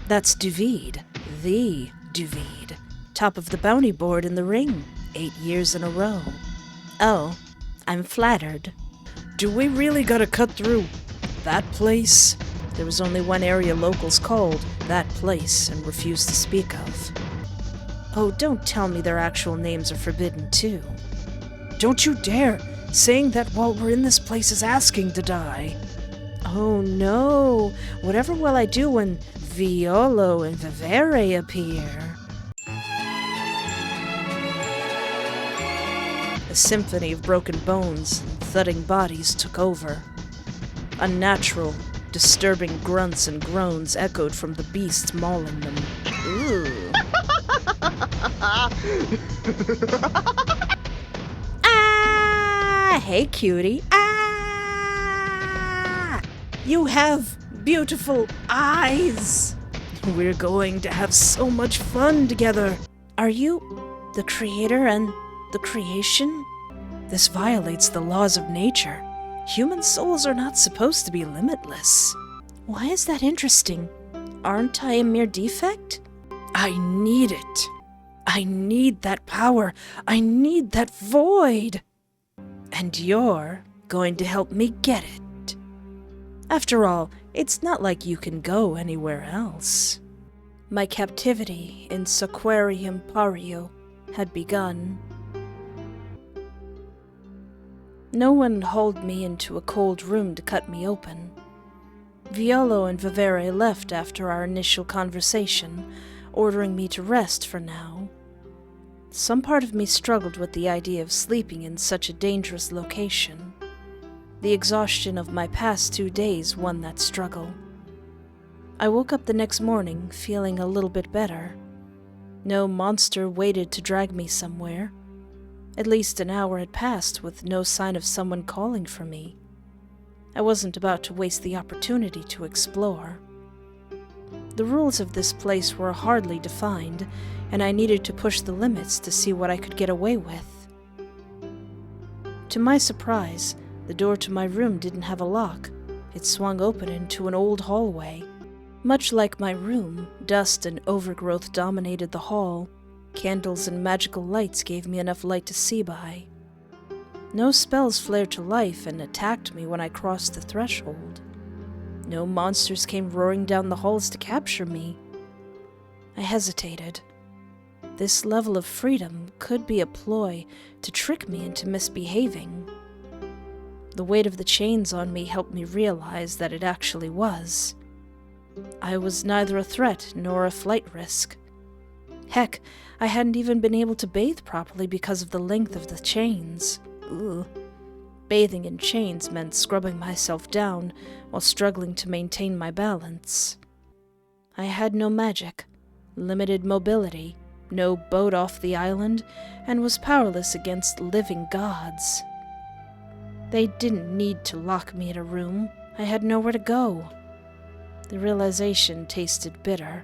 That's Duvid, the Duvid, top of the bounty board in the ring, 8 years in a row. Oh, I'm flattered. Do we really gotta cut through that place? There was only one area locals called that place and refused to speak of. Oh, don't tell me their actual names are forbidden too. Don't you dare! Saying that while we're in this place is asking to die. Oh no! Whatever will I do when Violo and Vivere appear? A symphony of broken bones and thudding bodies took over. Unnatural, disturbing grunts and groans echoed from the beasts mauling them. Ooh. Ah! Hey, cutie. Ah! You have beautiful eyes. We're going to have so much fun together. Are you the creator and the creation? This violates the laws of nature. Human souls are not supposed to be limitless. Why is that interesting? Aren't I a mere defect? I need it. I need that power. I need that void. And you're going to help me get it. After all, it's not like you can go anywhere else. My captivity in Sacrarium Pario had begun. No one hauled me into a cold room to cut me open. Violo and Vivere left after our initial conversation, ordering me to rest for now. Some part of me struggled with the idea of sleeping in such a dangerous location. The exhaustion of my past 2 days won that struggle. I woke up the next morning feeling a little bit better. No monster waited to drag me somewhere. At least an hour had passed with no sign of someone calling for me. I wasn't about to waste the opportunity to explore. The rules of this place were hardly defined, and I needed to push the limits to see what I could get away with. To my surprise, the door to my room didn't have a lock. It swung open into an old hallway. Much like my room, dust and overgrowth dominated the hall. Candles and magical lights gave me enough light to see by. No spells flared to life and attacked me when I crossed the threshold. No monsters came roaring down the halls to capture me. I hesitated. This level of freedom could be a ploy to trick me into misbehaving. The weight of the chains on me helped me realize that it actually was. I was neither a threat nor a flight risk. Heck, I hadn't even been able to bathe properly because of the length of the chains. Ugh. Bathing in chains meant scrubbing myself down while struggling to maintain my balance. I had no magic, limited mobility, no boat off the island, and was powerless against living gods. They didn't need to lock me in a room. I had nowhere to go. The realization tasted bitter.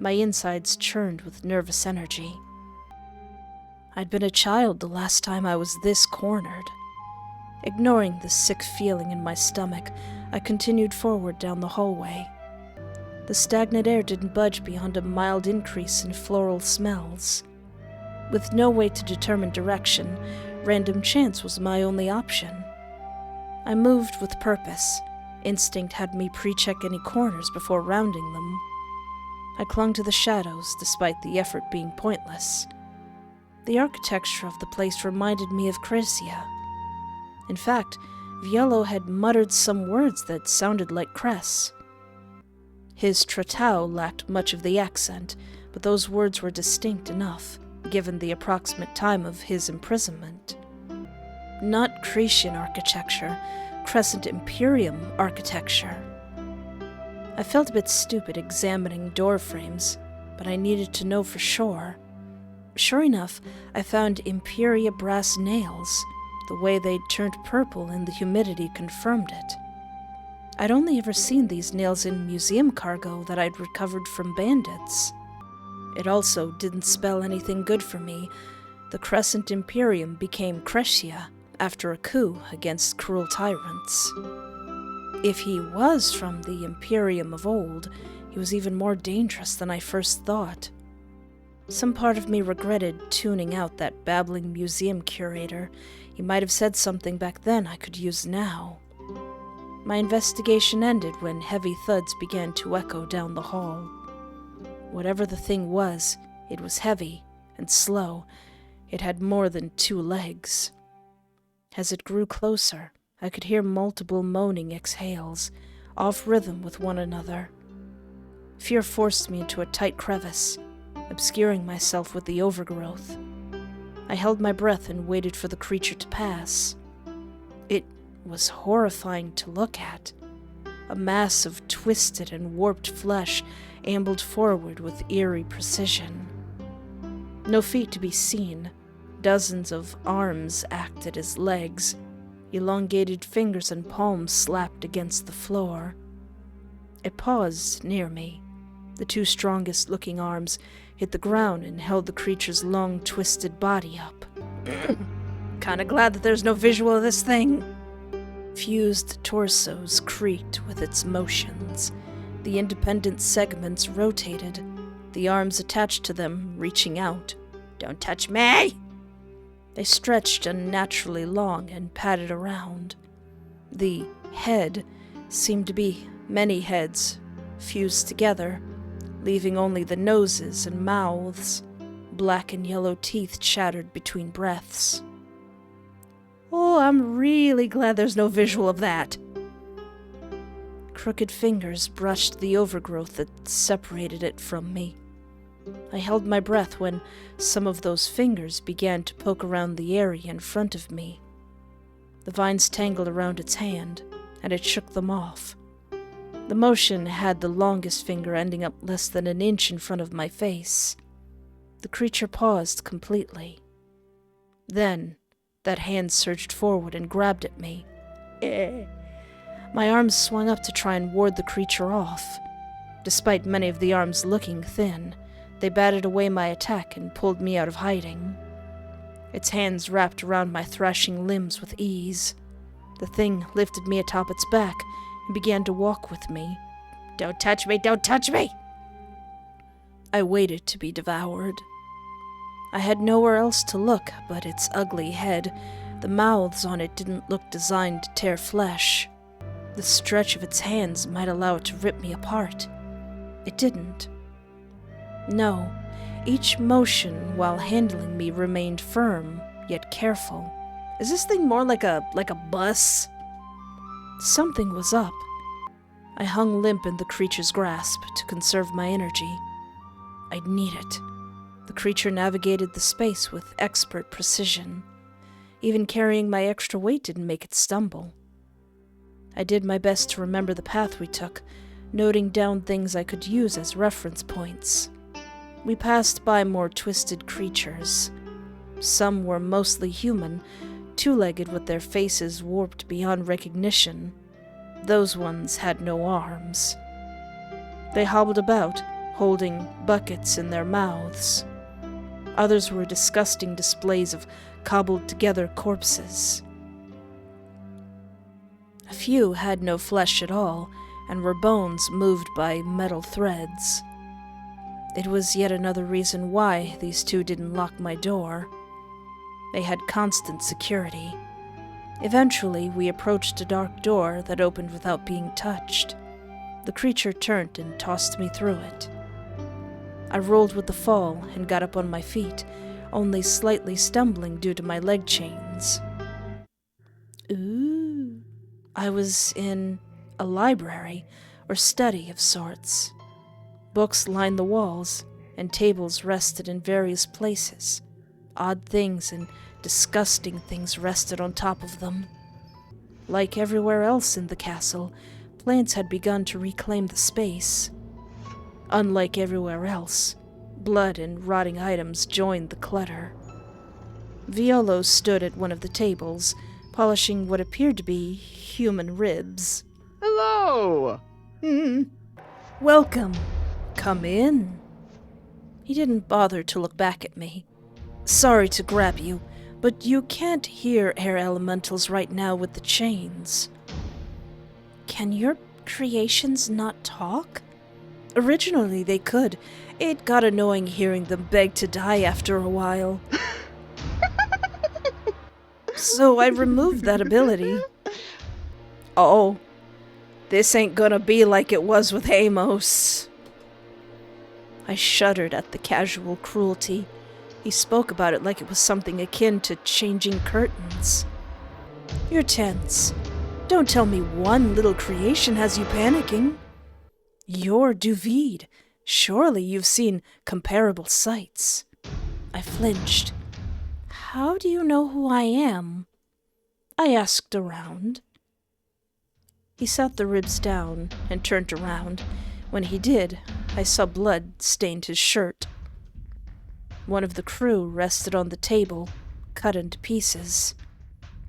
My insides churned with nervous energy. I'd been a child the last time I was this cornered. Ignoring the sick feeling in my stomach, I continued forward down the hallway. The stagnant air didn't budge beyond a mild increase in floral smells. With no way to determine direction, random chance was my only option. I moved with purpose. Instinct had me pre-check any corners before rounding them. I clung to the shadows despite the effort being pointless. The architecture of the place reminded me of Crisia. In fact, Violo had muttered some words that sounded like Cress. His tratau lacked much of the accent, but those words were distinct enough, given the approximate time of his imprisonment. Not Cretian architecture, Crescent Imperium architecture. I felt a bit stupid examining door frames, but I needed to know for sure. Sure enough, I found Imperia brass nails. The way they'd turned purple in the humidity confirmed it. I'd only ever seen these nails in museum cargo that I'd recovered from bandits. It also didn't spell anything good for me. The Crescent Imperium became Cretia after a coup against cruel tyrants. If he was from the Imperium of old, he was even more dangerous than I first thought. Some part of me regretted tuning out that babbling museum curator. He might have said something back then I could use now. My investigation ended when heavy thuds began to echo down the hall. Whatever the thing was, it was heavy and slow. It had more than 2 legs. As it grew closer, I could hear multiple moaning exhales, off rhythm with one another. Fear forced me into a tight crevice, obscuring myself with the overgrowth. I held my breath and waited for the creature to pass. It was horrifying to look at. A mass of twisted and warped flesh ambled forward with eerie precision. No feet to be seen. Dozens of arms acted as legs. Elongated fingers and palms slapped against the floor. It paused near me. The 2 strongest-looking arms hit the ground and held the creature's long, twisted body up. Kinda glad that there's no visual of this thing. Fused torsos creaked with its motions. The independent segments rotated, the arms attached to them reaching out. Don't touch me! They stretched unnaturally long and padded around. The head seemed to be many heads, fused together, leaving only the noses and mouths. Black and yellow teeth chattered between breaths. Oh, I'm really glad there's no visual of that. Crooked fingers brushed the overgrowth that separated it from me. I held my breath when some of those fingers began to poke around the area in front of me. The vines tangled around its hand, and it shook them off. The motion had the longest finger ending up less than an inch in front of my face. The creature paused completely. Then, that hand surged forward and grabbed at me. My arms swung up to try and ward the creature off. Despite many of the arms looking thin, they batted away my attack and pulled me out of hiding. Its hands wrapped around my thrashing limbs with ease. The thing lifted me atop its back and began to walk with me. Don't touch me! Don't touch me! I waited to be devoured. I had nowhere else to look but its ugly head. The mouths on it didn't look designed to tear flesh. The stretch of its hands might allow it to rip me apart. It didn't. No, each motion while handling me remained firm, yet careful. Is this thing more like a bus? Something was up. I hung limp in the creature's grasp to conserve my energy. I'd need it. The creature navigated the space with expert precision. Even carrying my extra weight didn't make it stumble. I did my best to remember the path we took, noting down things I could use as reference points. We passed by more twisted creatures. Some were mostly human, 2-legged with their faces warped beyond recognition. Those ones had no arms. They hobbled about, holding buckets in their mouths. Others were disgusting displays of cobbled-together corpses. A few had no flesh at all, and were bones moved by metal threads. It was yet another reason why these 2 didn't lock my door. They had constant security. Eventually, we approached a dark door that opened without being touched. The creature turned and tossed me through it. I rolled with the fall and got up on my feet, only slightly stumbling due to my leg chains. Ooh. I was in a library or study of sorts. Books lined the walls, and tables rested in various places. Odd things and disgusting things rested on top of them. Like everywhere else in the castle, plants had begun to reclaim the space. Unlike everywhere else, blood and rotting items joined the clutter. Violo stood at one of the tables, polishing what appeared to be human ribs. Hello! Welcome. Come in. He didn't bother to look back at me. Sorry to grab you, but you can't hear air elementals right now with the chains. Can your creations not talk? Originally they could. It got annoying hearing them beg to die after a while. So I removed that ability. Oh, this ain't gonna be like it was with Amos. I shuddered at the casual cruelty. He spoke about it like it was something akin to changing curtains. You're tense. Don't tell me one little creation has you panicking. You're Duvid. Surely you've seen comparable sights. I flinched. How do you know who I am? I asked around. He sat the ribs down and turned around. When he did, I saw blood stained his shirt. One of the crew rested on the table, cut into pieces.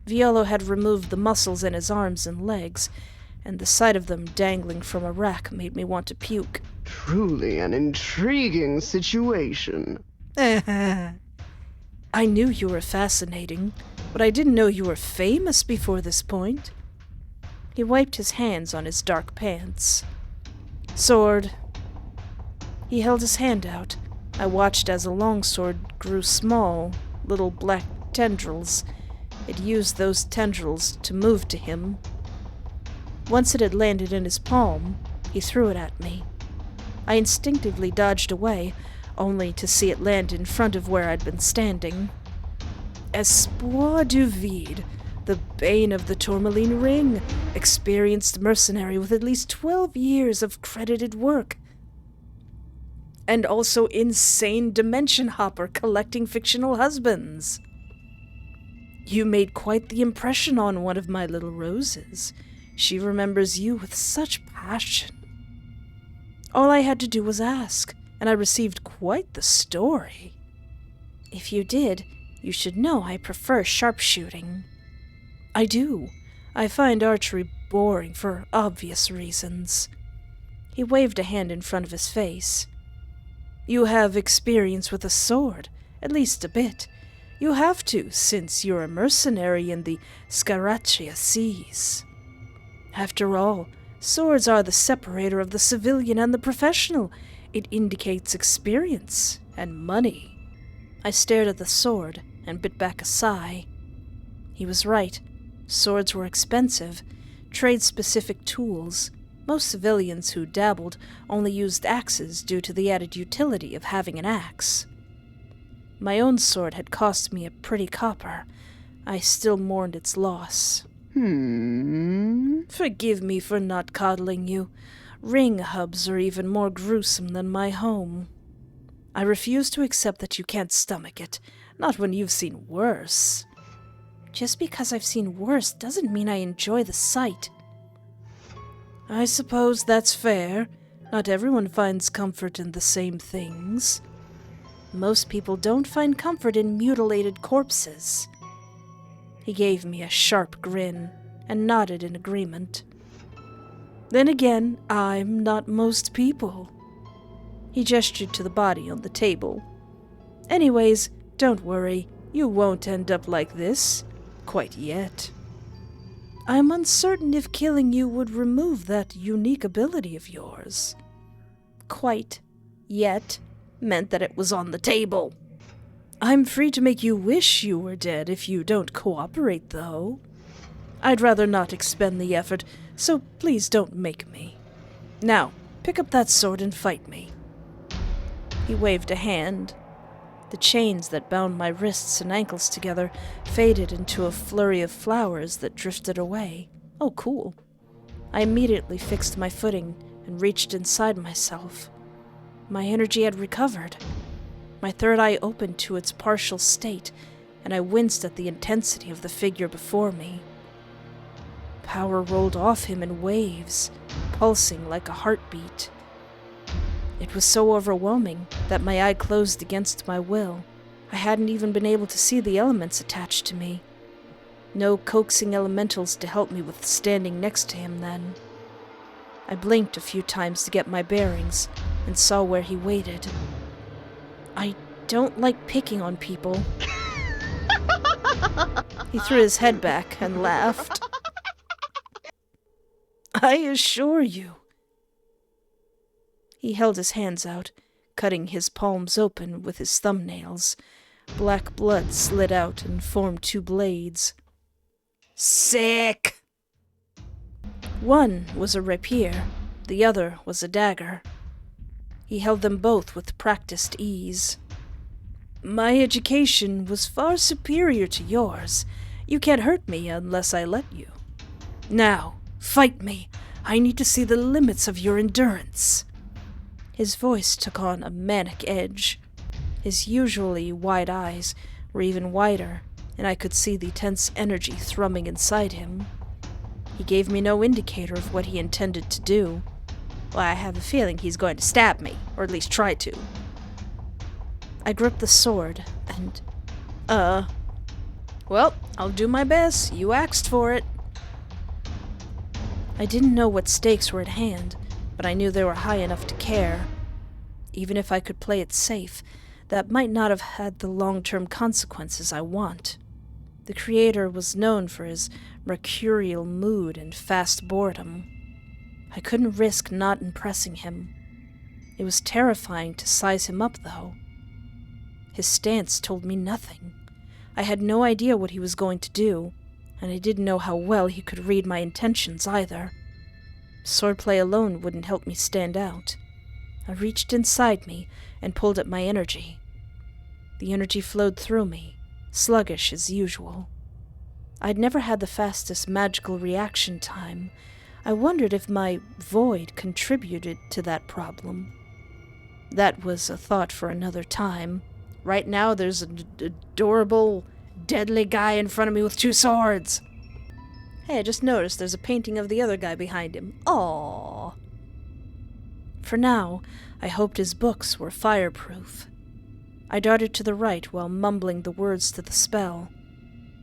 Violo had removed the muscles in his arms and legs, and the sight of them dangling from a rack made me want to puke. Truly an intriguing situation. I knew you were fascinating, but I didn't know you were famous before this point. He wiped his hands on his dark pants. Sword. He held his hand out. I watched as a longsword grew small, little black tendrils. It used those tendrils to move to him. Once it had landed in his palm, he threw it at me. I instinctively dodged away, only to see it land in front of where I'd been standing. Espoir du Vide, the bane of the Tourmaline Ring, experienced mercenary with at least 12 years of credited work. And also insane dimension hopper collecting fictional husbands. You made quite the impression on one of my little roses. She remembers you with such passion. All I had to do was ask, and I received quite the story. If you did, you should know I prefer sharpshooting. I do. I find archery boring for obvious reasons. He waved a hand in front of his face. You have experience with a sword, at least a bit. You have to, since you're a mercenary in the Sacrarium seas. After all, swords are the separator of the civilian and the professional. It indicates experience and money. I stared at the sword and bit back a sigh. He was right. Swords were expensive, trade-specific tools. Most civilians who dabbled only used axes due to the added utility of having an axe. My own sword had cost me a pretty copper. I still mourned its loss. Forgive me for not coddling you. Ring hubs are even more gruesome than my home. I refuse to accept that you can't stomach it, not when you've seen worse. Just because I've seen worse doesn't mean I enjoy the sight. I suppose that's fair. Not everyone finds comfort in the same things. Most people don't find comfort in mutilated corpses. He gave me a sharp grin and nodded in agreement. Then again, I'm not most people. He gestured to the body on the table. Anyways, don't worry, you won't end up like this. Quite yet. I'm uncertain if killing you would remove that unique ability of yours. Quite yet meant that it was on the table. I'm free to make you wish you were dead if you don't cooperate, though. I'd rather not expend the effort, so please don't make me. Now, pick up that sword and fight me. He waved a hand. The chains that bound my wrists and ankles together faded into a flurry of flowers that drifted away. Oh, cool. I immediately fixed my footing and reached inside myself. My energy had recovered. My third eye opened to its partial state, and I winced at the intensity of the figure before me. Power rolled off him in waves, pulsing like a heartbeat. It was so overwhelming that my eye closed against my will. I hadn't even been able to see the elements attached to me. No coaxing elementals to help me with standing next to him then. I blinked a few times to get my bearings and saw where he waited. I don't like picking on people. He threw his head back and laughed. I assure you. He held his hands out, cutting his palms open with his thumbnails. Black blood slid out and formed two blades. Sick! One was a rapier, the other was a dagger. He held them both with practiced ease. My education was far superior to yours. You can't hurt me unless I let you. Now, fight me. I need to see the limits of your endurance. His voice took on a manic edge. His usually wide eyes were even wider, and I could see the tense energy thrumming inside him. He gave me no indicator of what he intended to do. Well, I have a feeling he's going to stab me, or at least try to. I gripped the sword, and, well, I'll do my best. You asked for it. I didn't know what stakes were at hand, but I knew they were high enough to care. Even if I could play it safe, that might not have had the long-term consequences I want. The creator was known for his mercurial mood and fast boredom. I couldn't risk not impressing him. It was terrifying to size him up, though. His stance told me nothing. I had no idea what he was going to do, and I didn't know how well he could read my intentions either. Swordplay alone wouldn't help me stand out. I reached inside me and pulled at my energy. The energy flowed through me, sluggish as usual. I'd never had the fastest magical reaction time. I wondered if my void contributed to that problem. That was a thought for another time. Right now there's an adorable, deadly guy in front of me with two swords. Hey, I just noticed there's a painting of the other guy behind him. Aww. For now, I hoped his books were fireproof. I darted to the right while mumbling the words to the spell.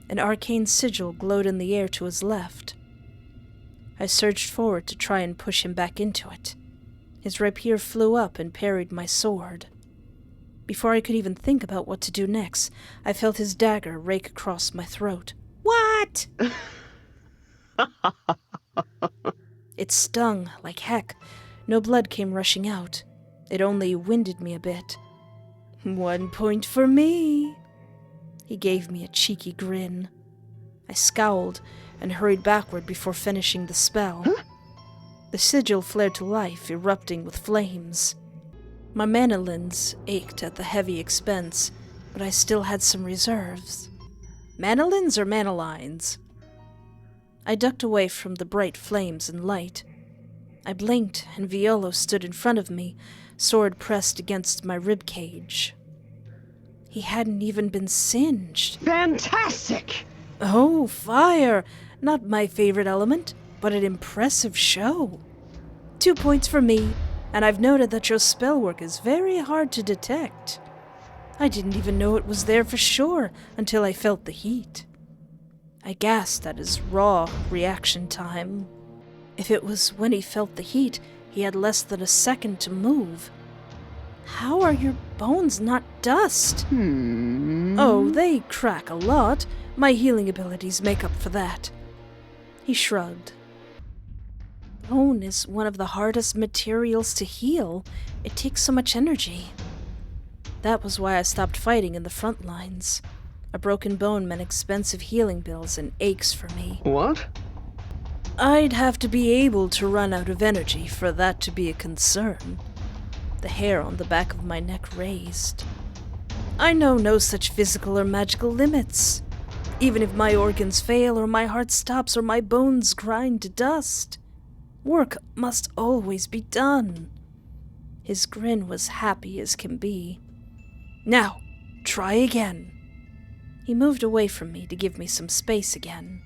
An arcane sigil glowed in the air to his left. I surged forward to try and push him back into it. His rapier flew up and parried my sword. Before I could even think about what to do next, I felt his dagger rake across my throat. What? It stung like heck. No blood came rushing out. It only winded me a bit. 1 point for me. He gave me a cheeky grin. I scowled and hurried backward before finishing the spell. The sigil flared to life, erupting with flames. My manolins ached at the heavy expense, but I still had some reserves. Manolins or manolines? I ducked away from the bright flames and light. I blinked, and Violo stood in front of me, sword pressed against my ribcage. He hadn't even been singed. Fantastic! Oh, fire! Not my favorite element, but an impressive show. 2 points for me, and I've noted that your spell work is very hard to detect. I didn't even know it was there for sure until I felt the heat. I gasped at his raw reaction time. If it was when he felt the heat, he had less than a second to move. How are your bones not dust? Oh, they crack a lot. My healing abilities make up for that. He shrugged. Bone is one of the hardest materials to heal. It takes so much energy. That was why I stopped fighting in the front lines. A broken bone meant expensive healing bills and aches for me. What? I'd have to be able to run out of energy for that to be a concern. The hair on the back of my neck raised. I know no such physical or magical limits. Even if my organs fail or my heart stops or my bones grind to dust, work must always be done. His grin was happy as can be. Now, try again. He moved away from me to give me some space again.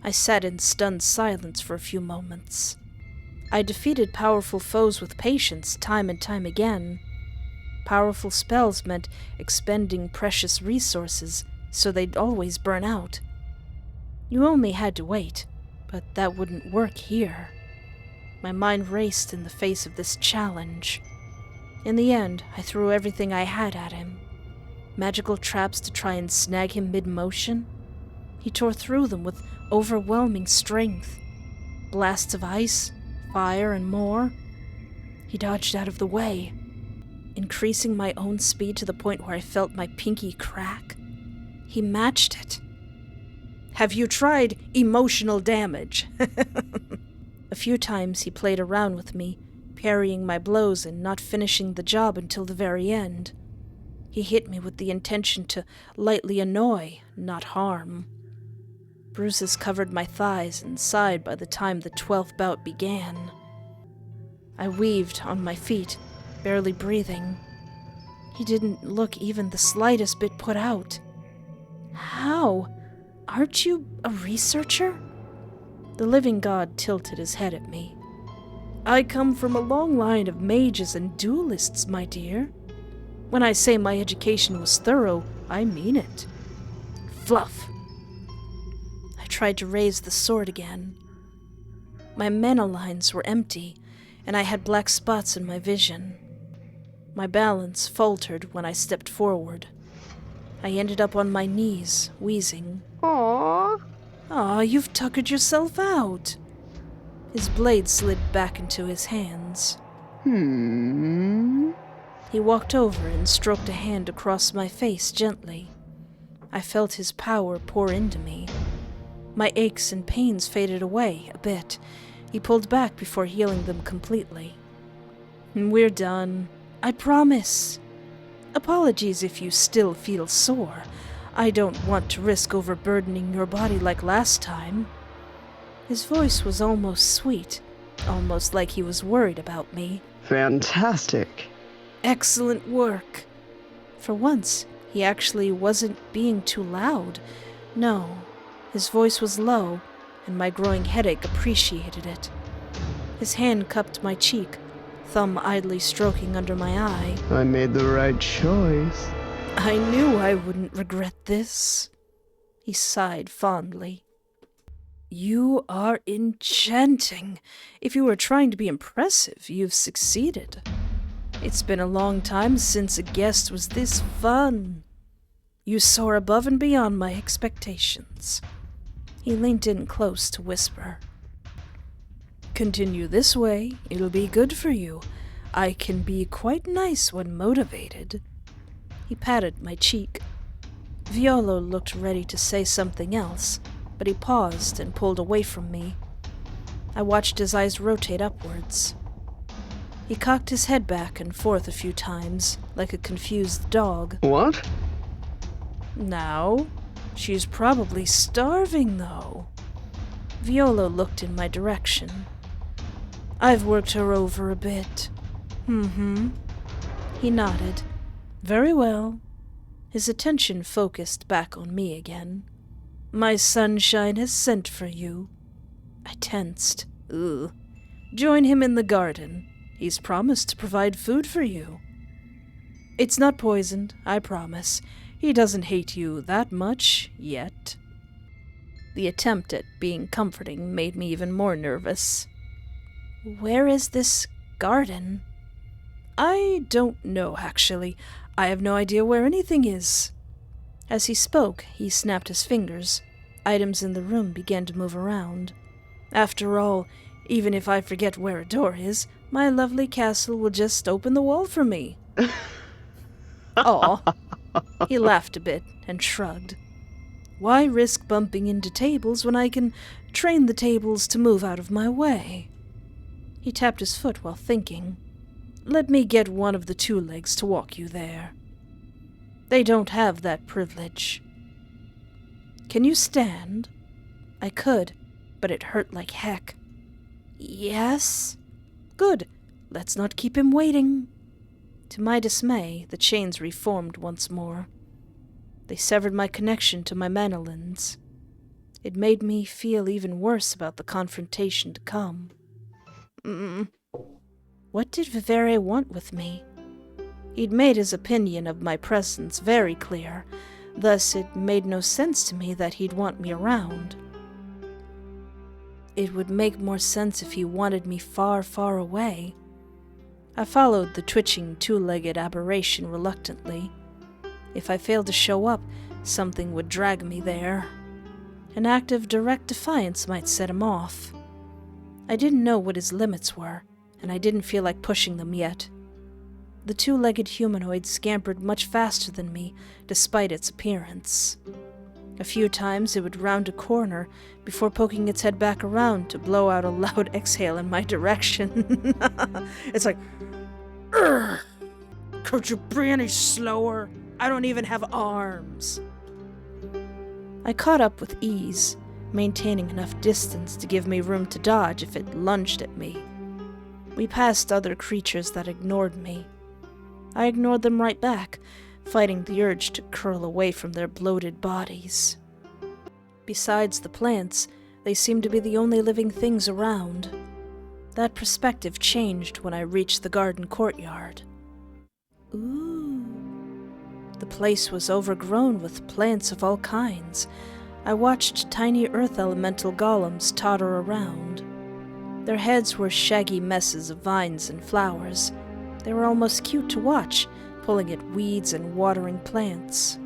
I sat in stunned silence for a few moments. I defeated powerful foes with patience time and time again. Powerful spells meant expending precious resources, so they'd always burn out. You only had to wait, but that wouldn't work here. My mind raced in the face of this challenge. In the end, I threw everything I had at him. Magical traps to try and snag him mid-motion. He tore through them with overwhelming strength. Blasts of ice, fire, and more. He dodged out of the way, increasing my own speed to the point where I felt my pinky crack. He matched it. Have you tried emotional damage? A few times he played around with me, parrying my blows and not finishing the job until the very end. He hit me with the intention to lightly annoy, not harm. Bruises covered my thighs and side by the time the 12th bout began. I weaved on my feet, barely breathing. He didn't look even the slightest bit put out. How? Aren't you a researcher? The living god tilted his head at me. I come from a long line of mages and duelists, my dear. When I say my education was thorough, I mean it. Fluff. I tried to raise the sword again. My mana lines were empty, and I had black spots in my vision. My balance faltered when I stepped forward. I ended up on my knees, wheezing. Aww. Aw, you've tuckered yourself out. His blade slid back into his hands. He walked over and stroked a hand across my face gently. I felt his power pour into me. My aches and pains faded away a bit. He pulled back before healing them completely. We're done. I promise. Apologies if you still feel sore. I don't want to risk overburdening your body like last time. His voice was almost sweet, almost like he was worried about me. Fantastic. Excellent work. For once, he actually wasn't being too loud. No, his voice was low, and my growing headache appreciated it. His hand cupped my cheek, thumb idly stroking under my eye. I made the right choice. I knew I wouldn't regret this. He sighed fondly. You are enchanting. If you were trying to be impressive, you've succeeded. It's been a long time since a guest was this fun. You soar above and beyond my expectations. He leaned in close to whisper. Continue this way, it'll be good for you. I can be quite nice when motivated. He patted my cheek. Violo looked ready to say something else, but he paused and pulled away from me. I watched his eyes rotate upwards. He cocked his head back and forth a few times, like a confused dog. What? Now, she's probably starving, though. Violo looked in my direction. I've worked her over a bit. He nodded. Very well. His attention focused back on me again. My sunshine has sent for you. I tensed. Ugh. Join him in the garden. He's promised to provide food for you. It's not poisoned, I promise. He doesn't hate you that much, yet. The attempt at being comforting made me even more nervous. Where is this garden? I don't know, actually. I have no idea where anything is. As he spoke, he snapped his fingers. Items in the room began to move around. After all, even if I forget where a door is, my lovely castle will just open the wall for me. Aw. He laughed a bit and shrugged. Why risk bumping into tables when I can train the tables to move out of my way? He tapped his foot while thinking. Let me get one of the two legs to walk you there. They don't have that privilege. Can you stand? I could, but it hurt like heck. Yes? Good. Let's not keep him waiting. To my dismay, the chains reformed once more. They severed my connection to my manolins. It made me feel even worse about the confrontation to come. What did Vivere want with me? He'd made his opinion of my presence very clear, thus it made no sense to me that he'd want me around. It would make more sense if he wanted me far, far away. I followed the twitching two-legged aberration reluctantly. If I failed to show up, something would drag me there. An act of direct defiance might set him off. I didn't know what his limits were, and I didn't feel like pushing them yet. The two-legged humanoid scampered much faster than me, despite its appearance. A few times it would round a corner before poking its head back around to blow out a loud exhale in my direction. It's like, "Urgh! Could you be any slower? I don't even have arms." I caught up with ease, maintaining enough distance to give me room to dodge if it lunged at me. We passed other creatures that ignored me. I ignored them right back, fighting the urge to curl away from their bloated bodies. Besides the plants, they seemed to be the only living things around. That perspective changed when I reached the garden courtyard. Ooh. The place was overgrown with plants of all kinds. I watched tiny earth elemental golems totter around. Their heads were shaggy messes of vines and flowers. They were almost cute to watch, pulling at weeds and watering plants.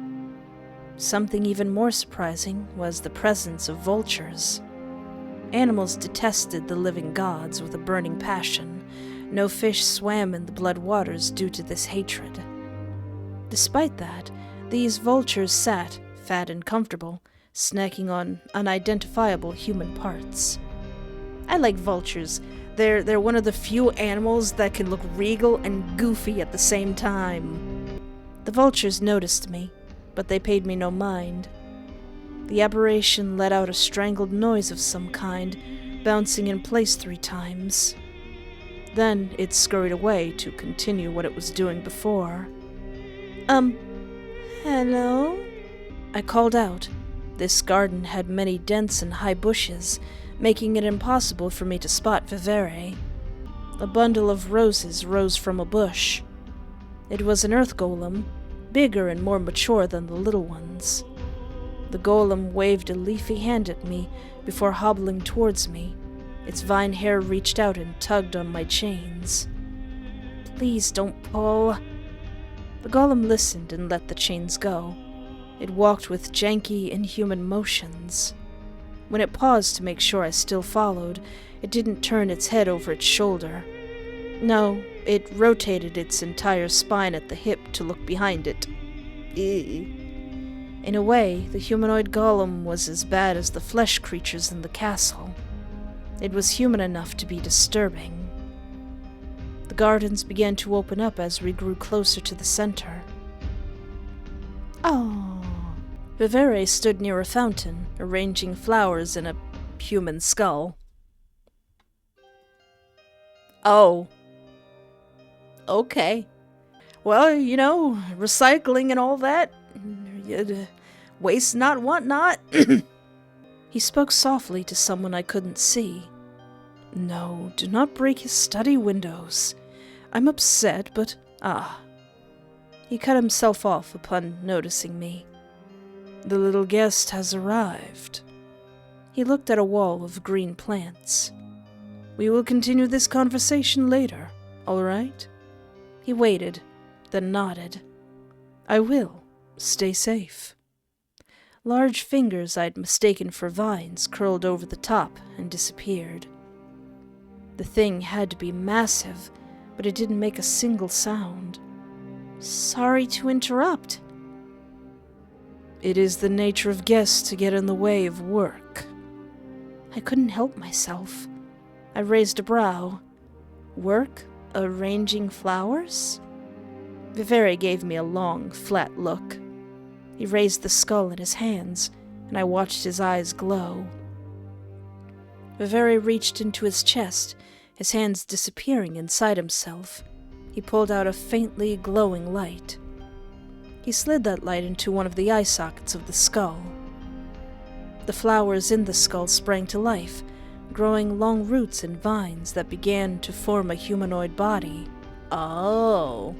Something even more surprising was the presence of vultures. Animals detested the living gods with a burning passion. No fish swam in the blood waters due to this hatred. Despite that, these vultures sat, fat and comfortable, snacking on unidentifiable human parts. I like vultures. They're one of the few animals that can look regal and goofy at the same time. The vultures noticed me, but they paid me no mind. The aberration let out a strangled noise of some kind, bouncing in place 3 times. Then it scurried away to continue what it was doing before. Hello? I called out. This garden had many dense and high bushes, making it impossible for me to spot Vivere. A bundle of roses rose from a bush. It was an earth golem, bigger and more mature than the little ones. The golem waved a leafy hand at me before hobbling towards me. Its vine hair reached out and tugged on my chains. Please don't pull. The golem listened and let the chains go. It walked with janky, inhuman motions. When it paused to make sure I still followed, it didn't turn its head over its shoulder. No, it rotated its entire spine at the hip to look behind it. In a way, the humanoid golem was as bad as the flesh creatures in the castle. It was human enough to be disturbing. The gardens began to open up as we grew closer to the center. Oh. Vivere stood near a fountain, arranging flowers in a human skull. Oh. Okay. Well, recycling and all that. Waste not, want not. He spoke softly to someone I couldn't see. No, do not break his study windows. I'm upset, but He cut himself off upon noticing me. The little guest has arrived. He looked at a wall of green plants. We will continue this conversation later, all right? He waited, then nodded. I will. Stay safe. Large fingers I'd mistaken for vines curled over the top and disappeared. The thing had to be massive, but it didn't make a single sound. Sorry to interrupt. It is the nature of guests to get in the way of work. I couldn't help myself. I raised a brow. Work? Arranging flowers? Vivere gave me a long, flat look. He raised the skull in his hands, and I watched his eyes glow. Vivere reached into his chest, his hands disappearing inside himself. He pulled out a faintly glowing light. He slid that light into one of the eye sockets of the skull. The flowers in the skull sprang to life, growing long roots and vines that began to form a humanoid body. Oh.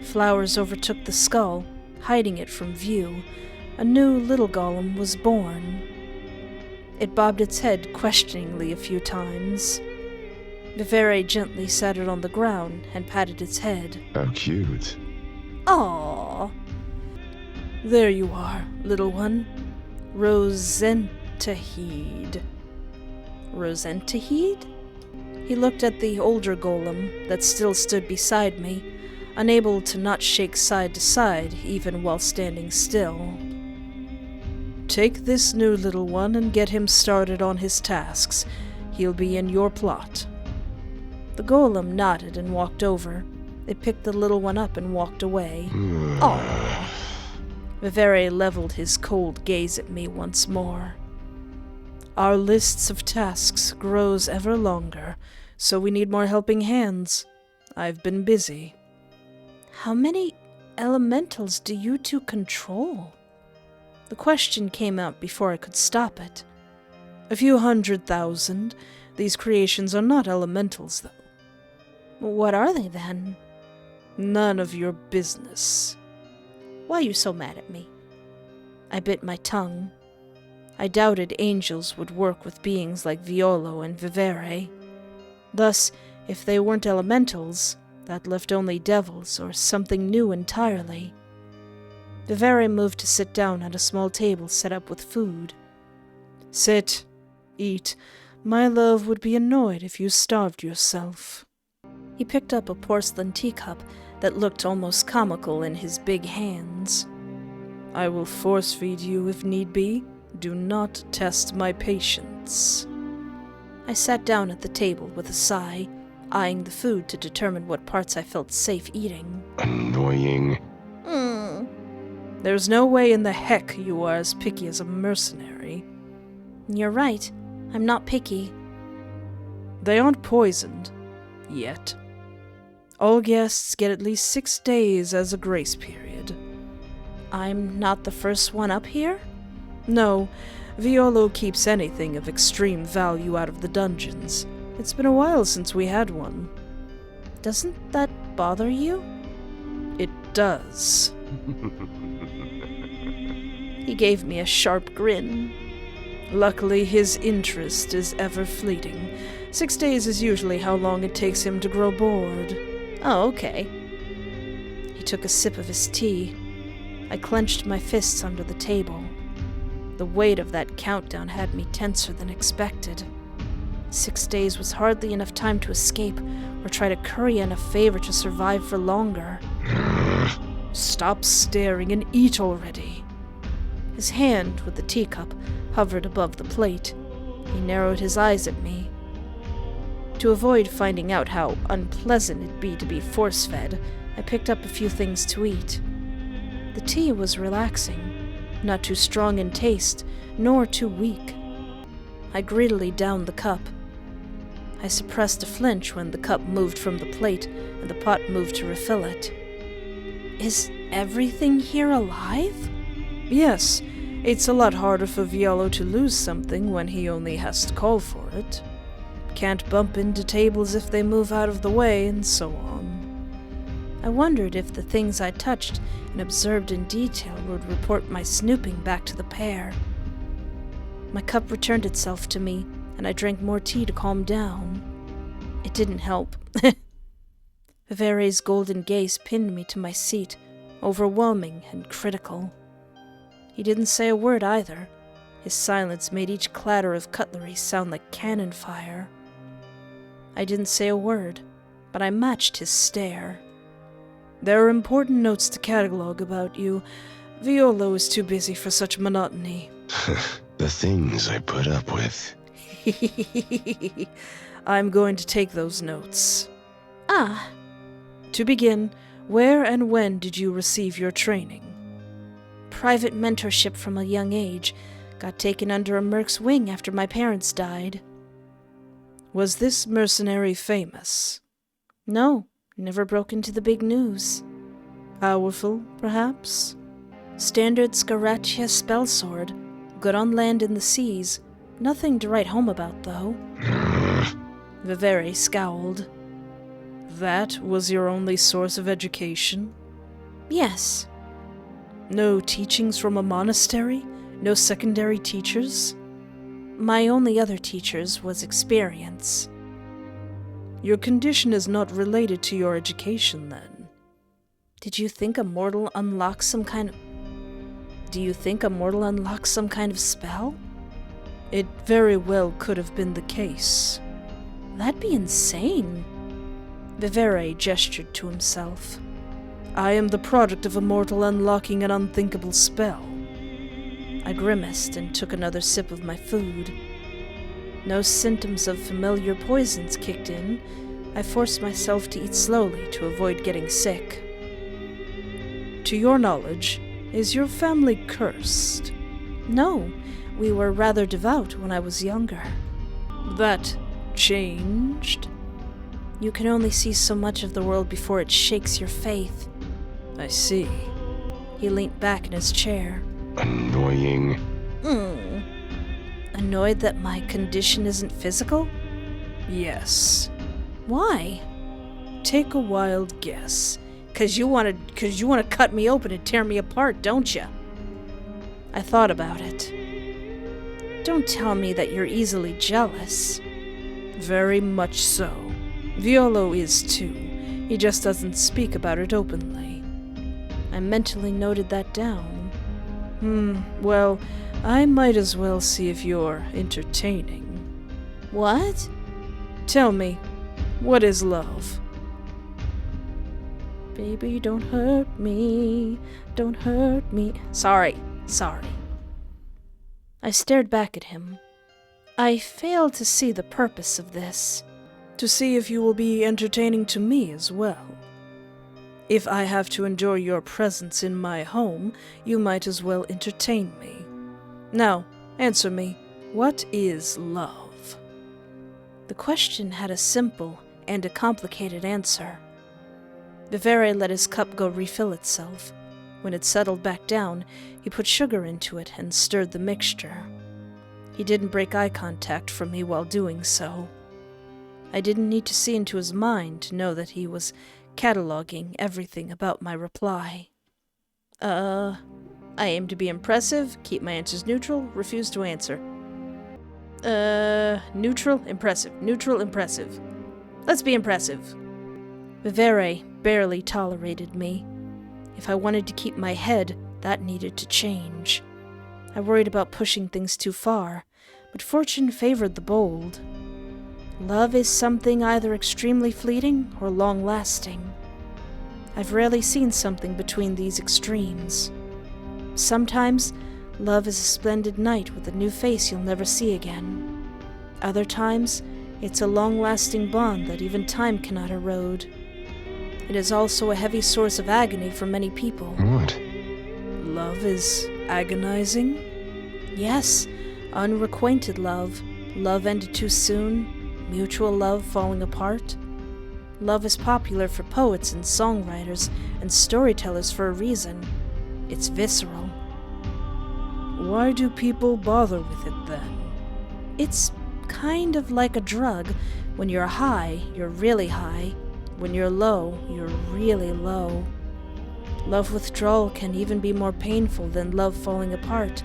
Flowers overtook the skull, hiding it from view. A new little golem was born. It bobbed its head questioningly a few times. Vivere gently sat it on the ground and patted its head. How cute. Aww. There you are, little one. Rosentahede. Rosentahede? He looked at the older golem that still stood beside me, unable to not shake side to side even while standing still. Take this new little one and get him started on his tasks. He'll be in your plot. The golem nodded and walked over. It picked the little one up and walked away. Aww. Vivere leveled his cold gaze at me once more. Our lists of tasks grows ever longer, so we need more helping hands. I've been busy. How many elementals do you two control? The question came out before I could stop it. A few 100,000. These creations are not elementals, though. What are they, then? None of your business. Why are you so mad at me? I bit my tongue. I doubted angels would work with beings like Violo and Vivere. Thus, if they weren't elementals, that left only devils or something new entirely. Vivere moved to sit down at a small table set up with food. Sit. Eat. My love would be annoyed if you starved yourself. He picked up a porcelain teacup that looked almost comical in his big hands. I will force feed you if need be. Do not test my patience. I sat down at the table with a sigh, eyeing the food to determine what parts I felt safe eating. Annoying. There's no way in the heck you are as picky as a mercenary. You're right. I'm not picky. They aren't poisoned. Yet. All guests get at least 6 days as a grace period. I'm not the first one up here? No, Violo keeps anything of extreme value out of the dungeons. It's been a while since we had one. Doesn't that bother you? It does. He gave me a sharp grin. Luckily, his interest is ever fleeting. 6 days is usually how long it takes him to grow bored. Oh, okay. He took a sip of his tea. I clenched my fists under the table. The weight of that countdown had me tenser than expected. 6 days was hardly enough time to escape or try to curry in a favor to survive for longer. Stop staring and eat already. His hand with the teacup hovered above the plate. He narrowed his eyes at me. To avoid finding out how unpleasant it'd be to be force-fed, I picked up a few things to eat. The tea was relaxing, not too strong in taste, nor too weak. I greedily downed the cup. I suppressed a flinch when the cup moved from the plate and the pot moved to refill it. Is everything here alive? Yes, it's a lot harder for Violo to lose something when he only has to call for it. Can't bump into tables if they move out of the way, and so on. I wondered if the things I touched and observed in detail would report my snooping back to the pair. My cup returned itself to me, and I drank more tea to calm down. It didn't help. Vivere's golden gaze pinned me to my seat, overwhelming and critical. He didn't say a word either. His silence made each clatter of cutlery sound like cannon fire. I didn't say a word, but I matched his stare. There are important notes to catalog about you. Violo is too busy for such monotony. The things I put up with. I'm going to take those notes. Ah. To begin, where and when did you receive your training? Private mentorship from a young age. Got taken under a merc's wing after my parents died. Was this mercenary famous? No, never broke into the big news. Powerful, perhaps? Standard Sacrarium spellsword. Good on land and the seas. Nothing to write home about, though. Vivere scowled. That was your only source of education? Yes. No teachings from a monastery? No secondary teachers? My only other teachers was experience. Your condition is not related to your education, then. Do you think a mortal unlocks some kind of spell? It very well could have been the case. That'd be insane. Vivere gestured to himself. I am the product of a mortal unlocking an unthinkable spell. I grimaced and took another sip of my food. No symptoms of familiar poisons kicked in. I forced myself to eat slowly to avoid getting sick. To your knowledge, is your family cursed? No, we were rather devout when I was younger. That changed? You can only see so much of the world before it shakes your faith. I see. He leaned back in his chair. Annoying. Annoyed that my condition isn't physical? Yes. Why? Take a wild guess. 'Cause you want to cut me open and tear me apart, don't you? I thought about it. Don't tell me that you're easily jealous. Very much so. Violo is too. He just doesn't speak about it openly. I mentally noted that down. Well, I might as well see if you're entertaining. What? Tell me, what is love? Baby, don't hurt me. Don't hurt me. Sorry. I stared back at him. I failed to see the purpose of this. To see if you will be entertaining to me as well. If I have to enjoy your presence in my home, you might as well entertain me. Now, answer me, what is love? The question had a simple and a complicated answer. Vivere let his cup go refill itself. When it settled back down, he put sugar into it and stirred the mixture. He didn't break eye contact from me while doing so. I didn't need to see into his mind to know that he was cataloging everything about my reply. I aim to be impressive, keep my answers neutral, refuse to answer. Neutral, impressive. Let's be impressive. Vivere barely tolerated me. If I wanted to keep my head, that needed to change. I worried about pushing things too far, but fortune favored the bold. Love is something either extremely fleeting or long-lasting. I've rarely seen something between these extremes. Sometimes, love is a splendid night with a new face you'll never see again. Other times, it's a long-lasting bond that even time cannot erode. It is also a heavy source of agony for many people. What? Love is agonizing? Yes, unrequited love. Love ended too soon. Mutual love falling apart. Love is popular for poets and songwriters and storytellers for a reason. It's visceral. Why do people bother with it then? It's kind of like a drug. When you're high, you're really high. When you're low, you're really low. Love withdrawal can even be more painful than love falling apart.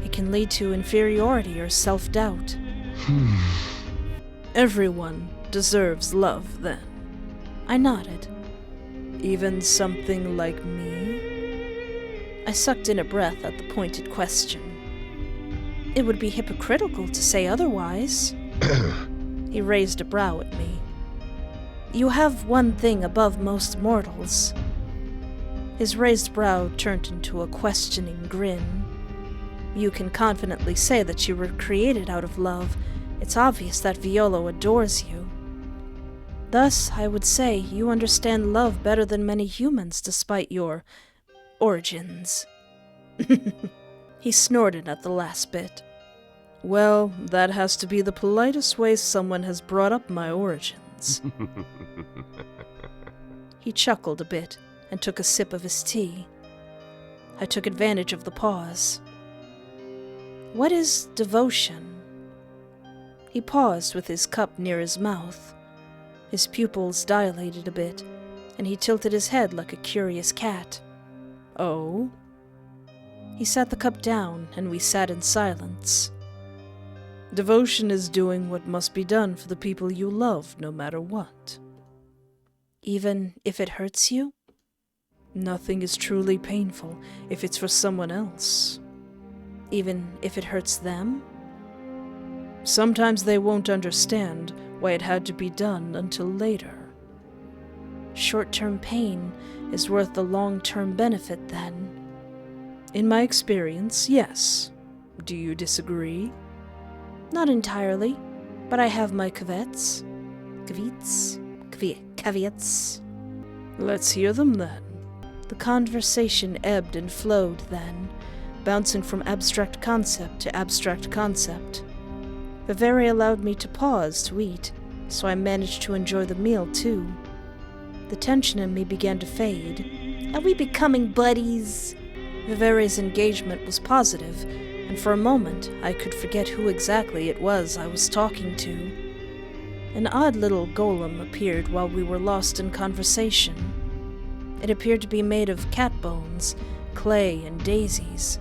It can lead to inferiority or self-doubt. Everyone deserves love, then. I nodded. Even something like me? I sucked in a breath at the pointed question. It would be hypocritical to say otherwise. He raised a brow at me. You have one thing above most mortals. His raised brow turned into a questioning grin. You can confidently say that you were created out of love. It's obvious that Violo adores you. Thus, I would say you understand love better than many humans despite your origins. He snorted at the last bit. Well, that has to be the politest way someone has brought up my origins. He chuckled a bit and took a sip of his tea. I took advantage of the pause. What is devotion? He paused with his cup near his mouth. His pupils dilated a bit, and he tilted his head like a curious cat. Oh? He set the cup down, and we sat in silence. Devotion is doing what must be done for the people you love, no matter what. Even if it hurts you? Nothing is truly painful if it's for someone else. Even if it hurts them? Sometimes they won't understand, why it had to be done until later. Short-term pain is worth the long-term benefit, then. In my experience, yes. Do you disagree? Not entirely, but I have my caveats. Caveats. Let's hear them then. The conversation ebbed and flowed then, bouncing from abstract concept to abstract concept. Vivere allowed me to pause to eat, so I managed to enjoy the meal too. The tension in me began to fade. Are we becoming buddies? Vivere's engagement was positive, and for a moment I could forget who exactly it was I was talking to. An odd little golem appeared while we were lost in conversation. It appeared to be made of cat bones, clay, and daisies.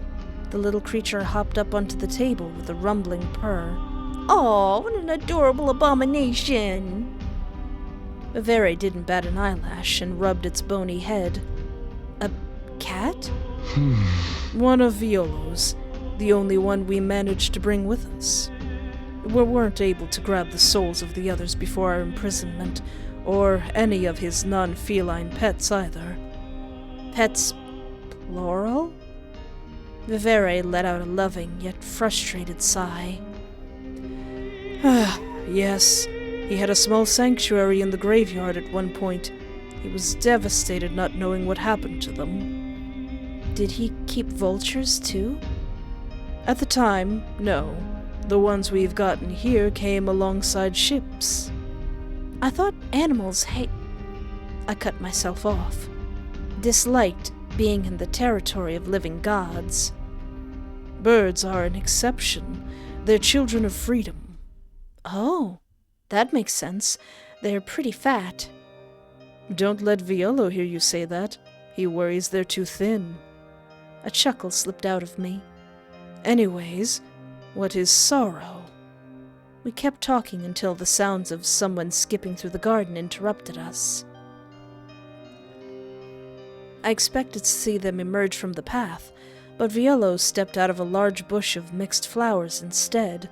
The little creature hopped up onto the table with a rumbling purr. "Aw, what an adorable abomination!" Vivere didn't bat an eyelash and rubbed its bony head. "A cat?" One of Violo's, the only one we managed to bring with us. We weren't able to grab the souls of the others before our imprisonment, or any of his non-feline pets either. Pets, plural? Vivere let out a loving yet frustrated sigh. Yes, he had a small sanctuary in the graveyard at one point. He was devastated not knowing what happened to them. Did he keep vultures too? At the time, no. The ones we've gotten here came alongside ships. I thought animals I cut myself off. Disliked being in the territory of living gods. Birds are an exception. They're children of freedom. Oh, that makes sense. They're pretty fat. Don't let Violo hear you say that. He worries they're too thin. A chuckle slipped out of me. Anyways, what is sorrow? We kept talking until the sounds of someone skipping through the garden interrupted us. I expected to see them emerge from the path, but Violo stepped out of a large bush of mixed flowers instead.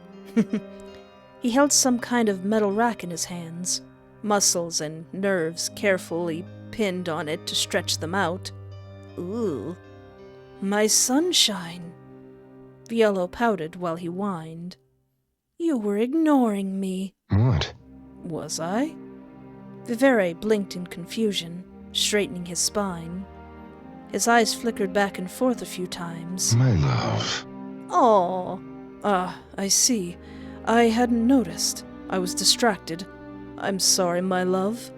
He held some kind of metal rack in his hands, muscles and nerves carefully pinned on it to stretch them out. Ooh. My sunshine. Violo pouted while he whined. You were ignoring me. What? Was I? Vivere blinked in confusion, straightening his spine. His eyes flickered back and forth a few times. My love. Aww. Ah, I see. I hadn't noticed. I was distracted. I'm sorry, my love.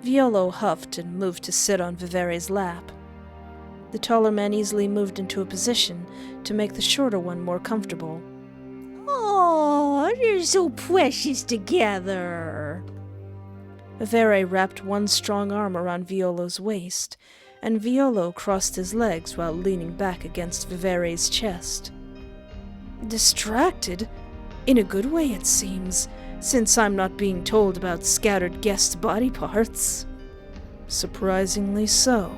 Violo huffed and moved to sit on Vivere's lap. The taller man easily moved into a position to make the shorter one more comfortable. Oh, you're so precious together. Vivere wrapped one strong arm around Violo's waist, and Violo crossed his legs while leaning back against Vivere's chest. Distracted? In a good way, it seems, since I'm not being told about scattered guest body parts. Surprisingly so.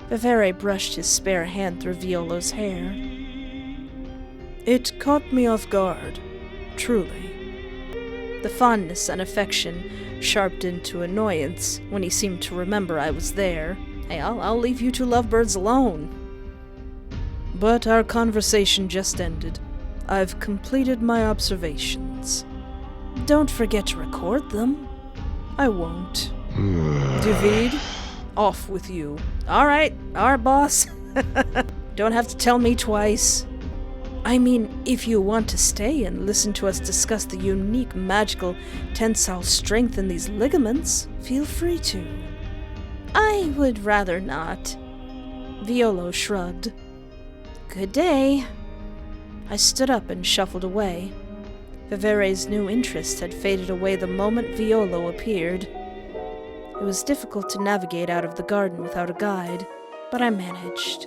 Vivere brushed his spare hand through Violo's hair. It caught me off guard, truly. The fondness and affection sharpened into annoyance when he seemed to remember I was there. Hey, I'll leave you two lovebirds alone. But our conversation just ended. I've completed my observations. Don't forget to record them. I won't. David, off with you. All right, boss. Don't have to tell me twice. I mean, if you want to stay and listen to us discuss the unique magical tensile strength in these ligaments, feel free to. I would rather not. Violo shrugged. Good day. I stood up and shuffled away. Vivere's new interest had faded away the moment Violo appeared. It was difficult to navigate out of the garden without a guide, but I managed.